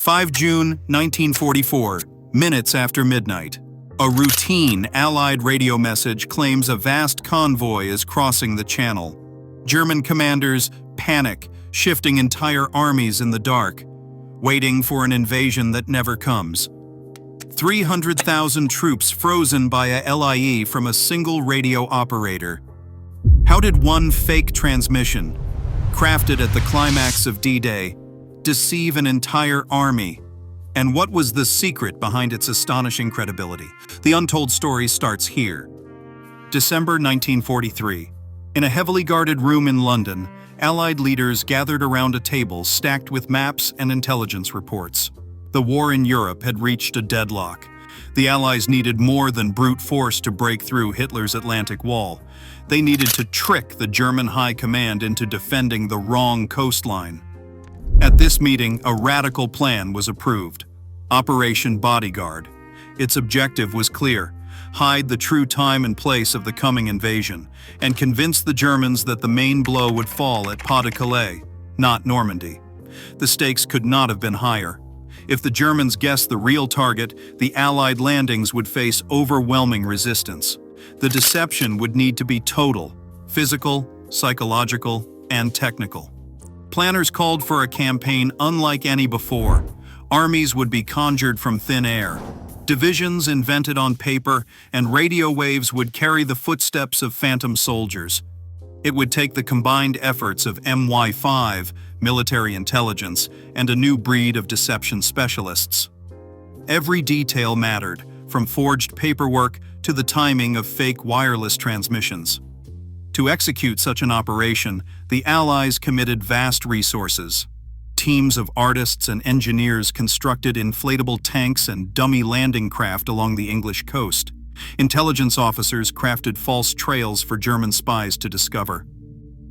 5 June 1944, minutes after midnight. A routine Allied radio message claims a vast convoy is crossing the channel. German commanders panic, shifting entire armies in the dark, waiting for an invasion that never comes. 300,000 troops frozen by a LIE from a single radio operator. How did one fake transmission, crafted at the climax of D-Day, deceive an entire army? And what was the secret behind its astonishing credibility? The untold story starts here. December 1943. In a heavily guarded room in London, Allied leaders gathered around a table stacked with maps and intelligence reports. The war in Europe had reached a deadlock. The Allies needed more than brute force to break through Hitler's Atlantic Wall. They needed to trick the German High Command into defending the wrong coastline. At this meeting, a radical plan was approved. Operation Bodyguard. Its objective was clear: hide the true time and place of the coming invasion, and convince the Germans that the main blow would fall at Pas-de-Calais, not Normandy. The stakes could not have been higher. If the Germans guessed the real target, the Allied landings would face overwhelming resistance. The deception would need to be total: physical, psychological, and technical. Planners called for a campaign unlike any before. Armies would be conjured from thin air, divisions invented on paper, and radio waves would carry the footsteps of phantom soldiers. It would take the combined efforts of MI5, military intelligence, and a new breed of deception specialists. Every detail mattered, from forged paperwork to the timing of fake wireless transmissions. To execute such an operation, the Allies committed vast resources. Teams of artists and engineers constructed inflatable tanks and dummy landing craft along the English coast. Intelligence officers crafted false trails for German spies to discover.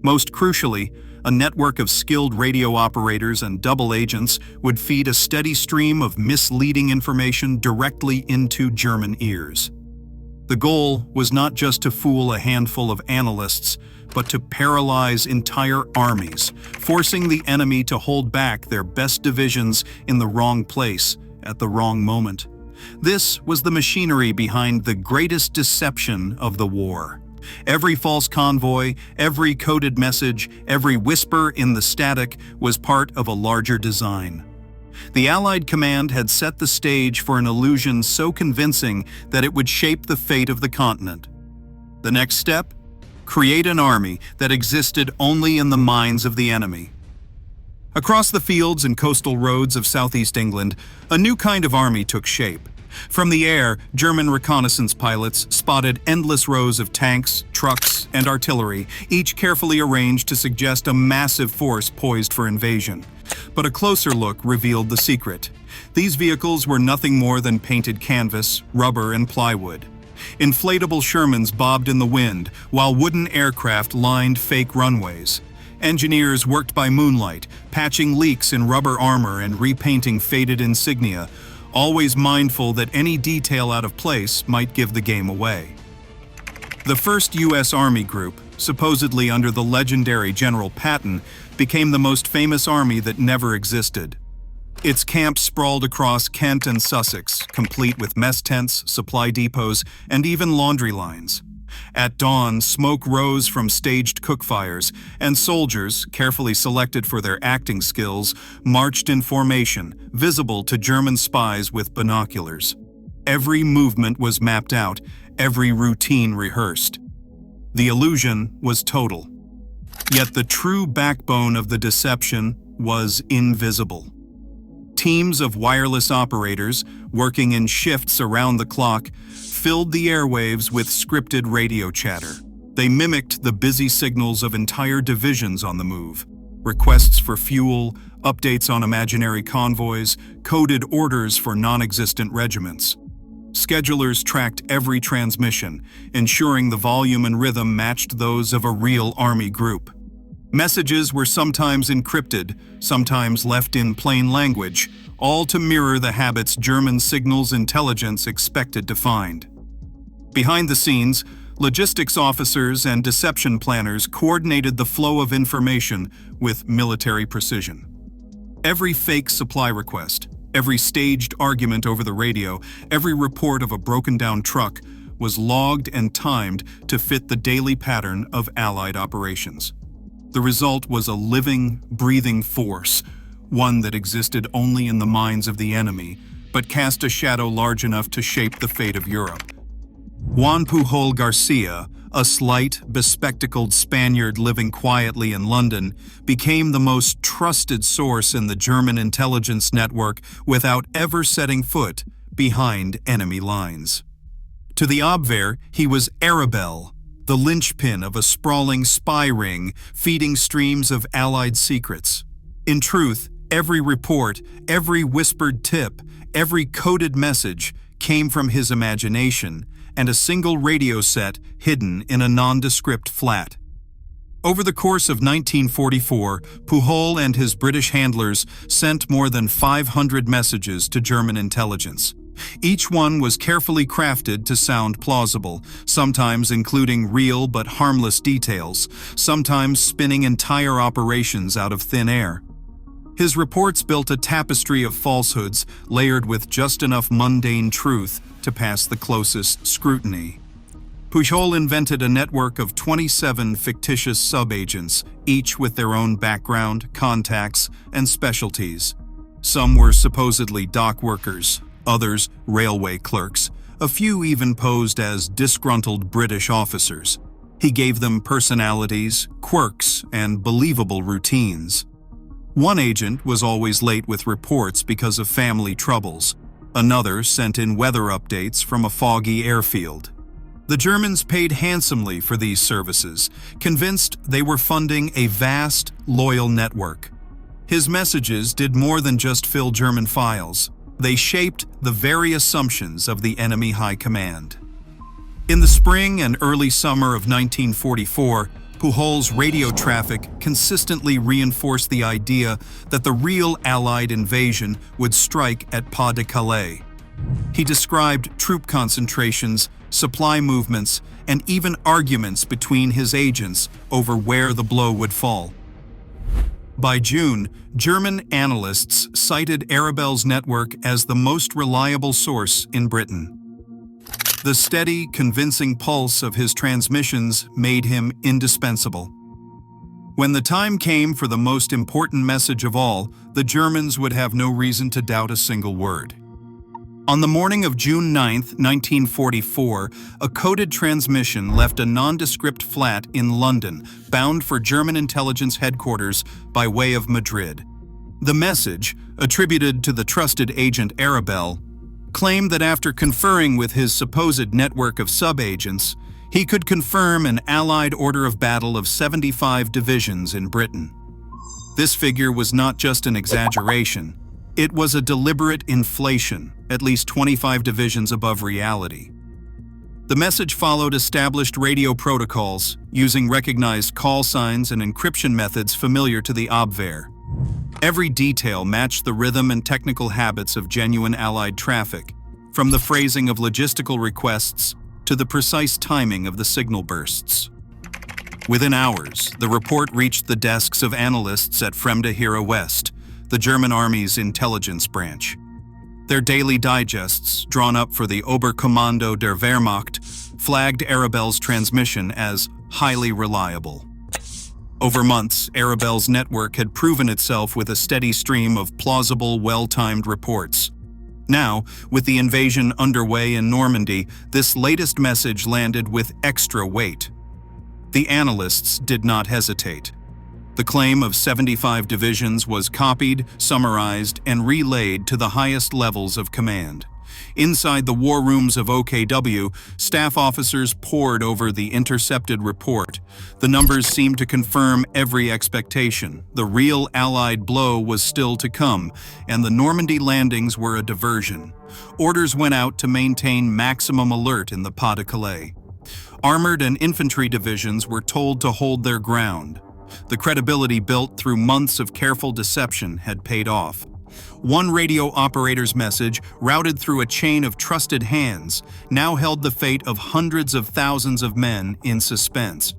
Most crucially, a network of skilled radio operators and double agents would feed a steady stream of misleading information directly into German ears. The goal was not just to fool a handful of analysts, but to paralyze entire armies, forcing the enemy to hold back their best divisions in the wrong place at the wrong moment. This was the machinery behind the greatest deception of the war. Every false convoy, every coded message, every whisper in the static was part of a larger design. The Allied command had set the stage for an illusion so convincing that it would shape the fate of the continent. The next step? Create an army that existed only in the minds of the enemy. Across the fields and coastal roads of southeast England, a new kind of army took shape. From the air, German reconnaissance pilots spotted endless rows of tanks, trucks, and artillery, each carefully arranged to suggest a massive force poised for invasion. But a closer look revealed the secret. These vehicles were nothing more than painted canvas, rubber, and plywood. Inflatable Shermans bobbed in the wind, while wooden aircraft lined fake runways. Engineers worked by moonlight, patching leaks in rubber armor and repainting faded insignia, always mindful that any detail out of place might give the game away. The first U.S. Army group, supposedly under the legendary General Patton, became the most famous army that never existed. Its camps sprawled across Kent and Sussex, complete with mess tents, supply depots, and even laundry lines. At dawn, smoke rose from staged cookfires, and soldiers, carefully selected for their acting skills, marched in formation, visible to German spies with binoculars. Every movement was mapped out, every routine rehearsed. The illusion was total. Yet the true backbone of the deception was invisible. Teams of wireless operators, working in shifts around the clock, filled the airwaves with scripted radio chatter. They mimicked the busy signals of entire divisions on the move. Requests for fuel, updates on imaginary convoys, coded orders for non-existent regiments. Schedulers tracked every transmission, ensuring the volume and rhythm matched those of a real army group. Messages were sometimes encrypted, sometimes left in plain language, all to mirror the habits German signals intelligence expected to find. Behind the scenes, logistics officers and deception planners coordinated the flow of information with military precision. Every fake supply request, Every staged argument over the radio, every report of a broken-down truck was logged and timed to fit the daily pattern of Allied operations. The result was a living, breathing force, one that existed only in the minds of the enemy, but cast a shadow large enough to shape the fate of Europe. Juan Pujol Garcia, a slight, bespectacled Spaniard living quietly in London, became the most trusted source in the German intelligence network without ever setting foot behind enemy lines. To the Abwehr, he was Arabelle, the linchpin of a sprawling spy ring feeding streams of Allied secrets. In truth, every report, every whispered tip, every coded message came from his imagination and a single radio set hidden in a nondescript flat. Over the course of 1944, Pujol and his British handlers sent more than 500 messages to German intelligence. Each one was carefully crafted to sound plausible, sometimes including real but harmless details, sometimes spinning entire operations out of thin air. His reports built a tapestry of falsehoods layered with just enough mundane truth to pass the closest scrutiny. Pujol invented a network of 27 fictitious sub-agents, each with their own background, contacts, and specialties. Some were supposedly dock workers, others railway clerks. A few even posed as disgruntled British officers. He gave them personalities, quirks, and believable routines. One agent was always late with reports because of family troubles. Another sent in weather updates from a foggy airfield. The Germans paid handsomely for these services, convinced they were funding a vast, loyal network. His messages did more than just fill German files. They shaped the very assumptions of the enemy high command. In the spring and early summer of 1944, Pujol's radio traffic consistently reinforced the idea that the real Allied invasion would strike at Pas-de-Calais. He described troop concentrations, supply movements, and even arguments between his agents over where the blow would fall. By June, German analysts cited Arabelle's network as the most reliable source in Britain. The steady, convincing pulse of his transmissions made him indispensable. When the time came for the most important message of all, the Germans would have no reason to doubt a single word. On the morning of June 9, 1944, a coded transmission left a nondescript flat in London, bound for German intelligence headquarters by way of Madrid. The message, attributed to the trusted agent Arabelle, claimed that after conferring with his supposed network of sub-agents, he could confirm an Allied order of battle of 75 divisions in Britain. This figure was not just an exaggeration. It was a deliberate inflation, at least 25 divisions above reality. The message followed established radio protocols, using recognized call signs and encryption methods familiar to the Abwehr. Every detail matched the rhythm and technical habits of genuine Allied traffic, from the phrasing of logistical requests to the precise timing of the signal bursts. Within hours, the report reached the desks of analysts at Fremde Heere West, the German Army's intelligence branch. Their daily digests, drawn up for the Oberkommando der Wehrmacht, flagged Arabelle's transmission as highly reliable. Over months, Arabelle's network had proven itself with a steady stream of plausible, well-timed reports. Now, with the invasion underway in Normandy, this latest message landed with extra weight. The analysts did not hesitate. The claim of 75 divisions was copied, summarized, and relayed to the highest levels of command. Inside the war rooms of OKW, staff officers pored over the intercepted report. The numbers seemed to confirm every expectation. The real Allied blow was still to come, and the Normandy landings were a diversion. Orders went out to maintain maximum alert in the Pas-de-Calais. Armored and infantry divisions were told to hold their ground. The credibility built through months of careful deception had paid off. One radio operator's message, routed through a chain of trusted hands, now held the fate of hundreds of thousands of men in suspense.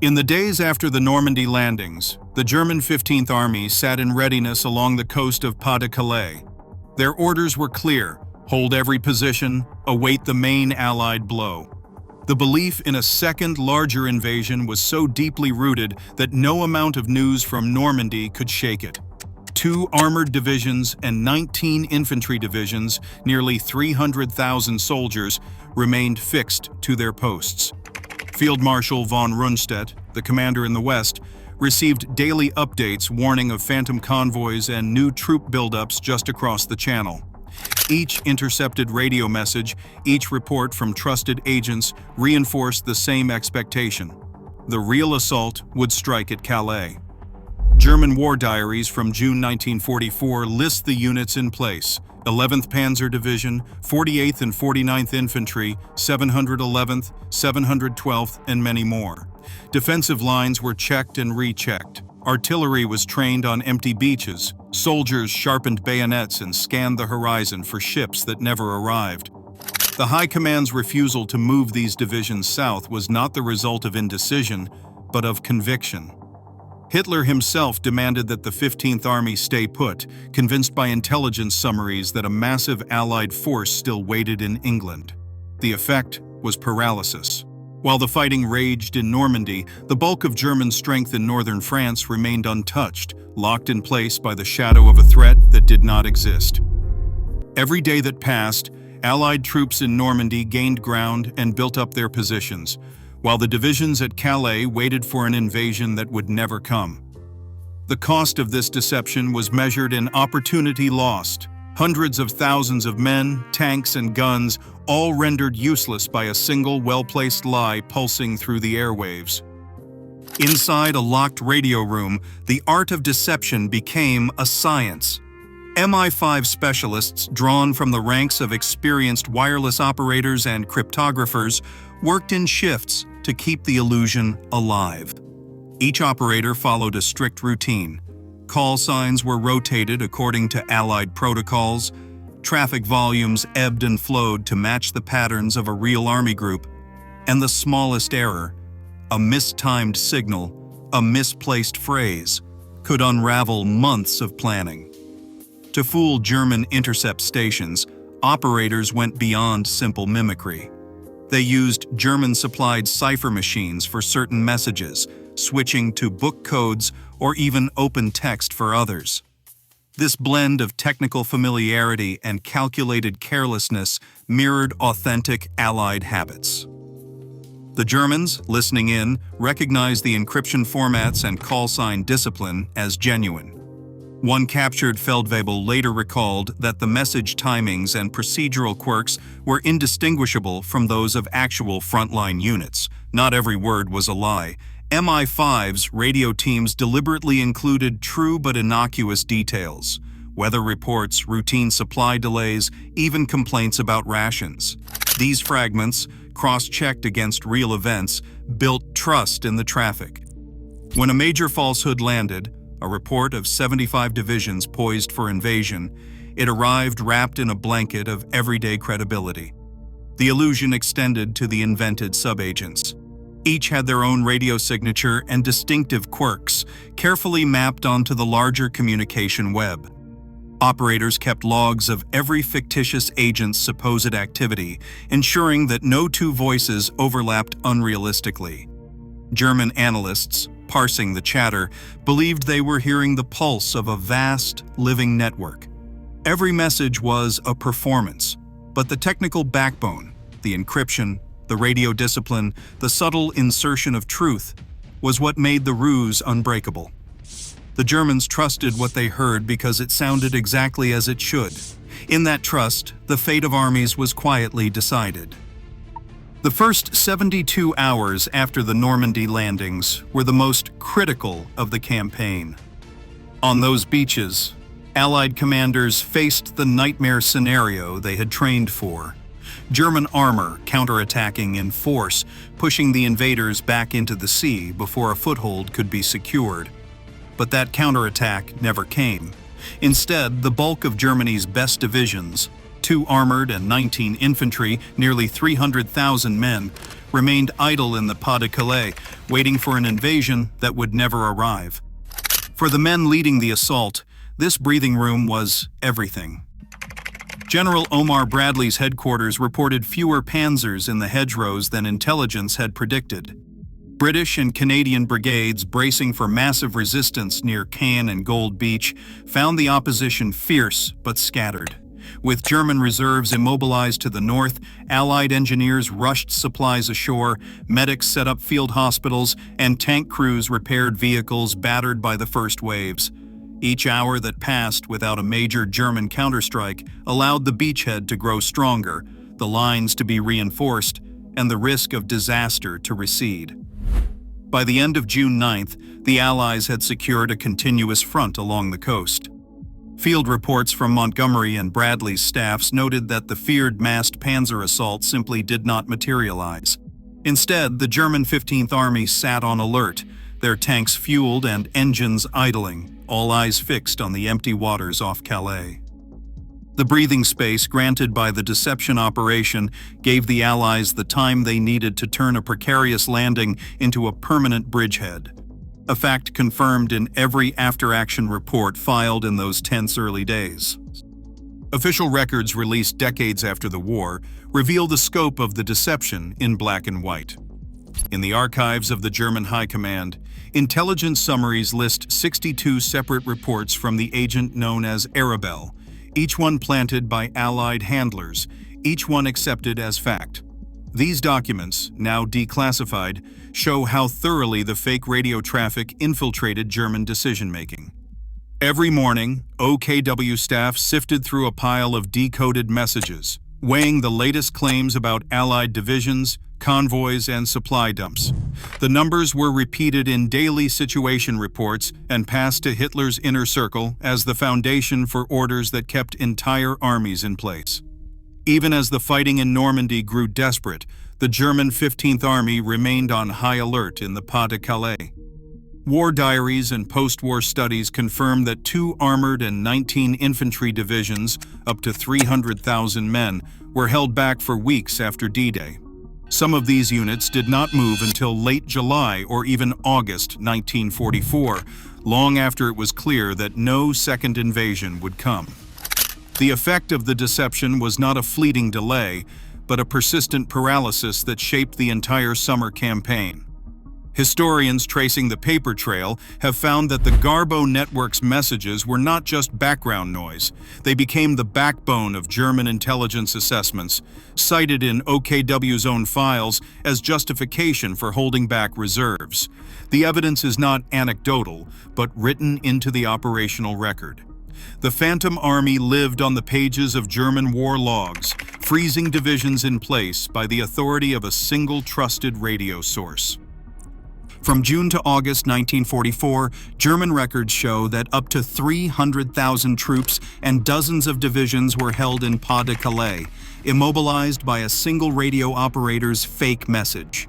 In the days after the Normandy landings, the German 15th Army sat in readiness along the coast of Pas-de-Calais. Their orders were clear: hold every position, await the main Allied blow. The belief in a second, larger invasion was so deeply rooted that no amount of news from Normandy could shake it. 2 armored divisions and 19 infantry divisions, nearly 300,000 soldiers, remained fixed to their posts. Field Marshal von Rundstedt, the commander in the west, received daily updates warning of phantom convoys and new troop buildups just across the channel. Each intercepted radio message, each report from trusted agents reinforced the same expectation: the real assault would strike at Calais. German war diaries from June 1944 list the units in place: 11th Panzer Division, 48th and 49th Infantry, 711th, 712th, and many more. Defensive lines were checked and rechecked. Artillery was trained on empty beaches. Soldiers sharpened bayonets and scanned the horizon for ships that never arrived. The High Command's refusal to move these divisions south was not the result of indecision, but of conviction. Hitler himself demanded that the 15th Army stay put, convinced by intelligence summaries that a massive Allied force still waited in England. The effect was paralysis. While the fighting raged in Normandy, the bulk of German strength in northern France remained untouched, locked in place by the shadow of a threat that did not exist. Every day that passed, Allied troops in Normandy gained ground and built up their positions, while the divisions at Calais waited for an invasion that would never come. The cost of this deception was measured in opportunity lost. Hundreds of thousands of men, tanks, and guns, all rendered useless by a single well-placed lie pulsing through the airwaves. Inside a locked radio room, the art of deception became a science. MI5 specialists, drawn from the ranks of experienced wireless operators and cryptographers, worked in shifts to keep the illusion alive. Each operator followed a strict routine. Call signs were rotated according to Allied protocols. Traffic volumes ebbed and flowed to match the patterns of a real army group. And the smallest error, a mistimed signal, a misplaced phrase, could unravel months of planning. To fool German intercept stations, operators went beyond simple mimicry. They used German-supplied cipher machines for certain messages, switching to book codes or even open text for others. This blend of technical familiarity and calculated carelessness mirrored authentic Allied habits. The Germans, listening in, recognized the encryption formats and call sign discipline as genuine. One captured Feldwebel later recalled that the message timings and procedural quirks were indistinguishable from those of actual frontline units. Not every word was a lie. MI5's radio teams deliberately included true but innocuous details: weather reports, routine supply delays, even complaints about rations. These fragments, cross-checked against real events, built trust in the traffic. When a major falsehood landed, a report of 75 divisions poised for invasion, it arrived wrapped in a blanket of everyday credibility. The illusion extended to the invented subagents. Each had their own radio signature and distinctive quirks, carefully mapped onto the larger communication web. Operators kept logs of every fictitious agent's supposed activity, ensuring that no two voices overlapped unrealistically. German analysts, parsing the chatter, believed they were hearing the pulse of a vast, living network. Every message was a performance, but the technical backbone, the encryption, the radio discipline, the subtle insertion of truth, was what made the ruse unbreakable. The Germans trusted what they heard because it sounded exactly as it should. In that trust, the fate of armies was quietly decided. The first 72 hours after the Normandy landings were the most critical of the campaign. On those beaches, Allied commanders faced the nightmare scenario they had trained for. German armor counterattacking in force, pushing the invaders back into the sea before a foothold could be secured. But that counterattack never came. Instead, the bulk of Germany's best divisions, 2 armored and 19 infantry, nearly 300,000 men, remained idle in the Pas de Calais, waiting for an invasion that would never arrive. For the men leading the assault, this breathing room was everything. General Omar Bradley's headquarters reported fewer panzers in the hedgerows than intelligence had predicted. British and Canadian brigades bracing for massive resistance near Caen and Gold Beach found the opposition fierce but scattered. With German reserves immobilized to the north, Allied engineers rushed supplies ashore, medics set up field hospitals, and tank crews repaired vehicles battered by the first waves. Each hour that passed without a major German counterstrike allowed the beachhead to grow stronger, the lines to be reinforced, and the risk of disaster to recede. By the end of June 9th, the Allies had secured a continuous front along the coast. Field reports from Montgomery and Bradley's staffs noted that the feared massed panzer assault simply did not materialize. Instead, the German 15th Army sat on alert, their tanks fueled and engines idling, all eyes fixed on the empty waters off Calais. The breathing space granted by the deception operation gave the Allies the time they needed to turn a precarious landing into a permanent bridgehead, a fact confirmed in every after-action report filed in those tense early days. Official records released decades after the war reveal the scope of the deception in black and white. In the archives of the German High Command, intelligence summaries list 62 separate reports from the agent known as Arabelle, each one planted by Allied handlers, each one accepted as fact. These documents, now declassified, show how thoroughly the fake radio traffic infiltrated German decision-making. Every morning, OKW staff sifted through a pile of decoded messages, weighing the latest claims about Allied divisions, convoys, and supply dumps. The numbers were repeated in daily situation reports and passed to Hitler's inner circle as the foundation for orders that kept entire armies in place. Even as the fighting in Normandy grew desperate, the German 15th Army remained on high alert in the Pas de Calais. War diaries and post-war studies confirm that 2 armored and 19 infantry divisions, up to 300,000 men, were held back for weeks after D-Day. Some of these units did not move until late July or even August 1944, long after it was clear that no second invasion would come. The effect of the deception was not a fleeting delay, but a persistent paralysis that shaped the entire summer campaign. Historians tracing the paper trail have found that the Garbo network's messages were not just background noise. They became the backbone of German intelligence assessments, cited in OKW's own files as justification for holding back reserves. The evidence is not anecdotal, but written into the operational record. The Phantom Army lived on the pages of German war logs, freezing divisions in place by the authority of a single trusted radio source. From June to August 1944, German records show that up to 300,000 troops and dozens of divisions were held in Pas de Calais, immobilized by a single radio operator's fake message.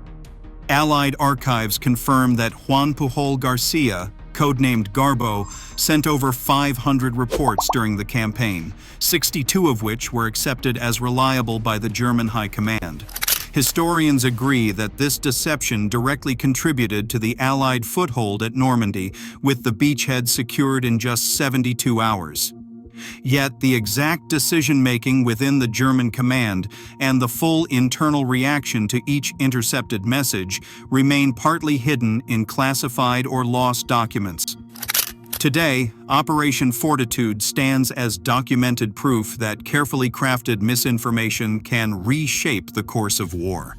Allied archives confirm that Juan Pujol Garcia, codenamed Garbo, sent over 500 reports during the campaign, 62 of which were accepted as reliable by the German High Command. Historians agree that this deception directly contributed to the Allied foothold at Normandy, with the beachhead secured in just 72 hours. Yet the exact decision-making within the German command and the full internal reaction to each intercepted message remain partly hidden in classified or lost documents. Today, Operation Fortitude stands as documented proof that carefully crafted misinformation can reshape the course of war.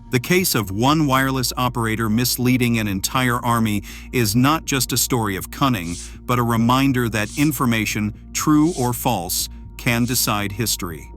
The case of one wireless operator misleading an entire army is not just a story of cunning, but a reminder that information, true or false, can decide history.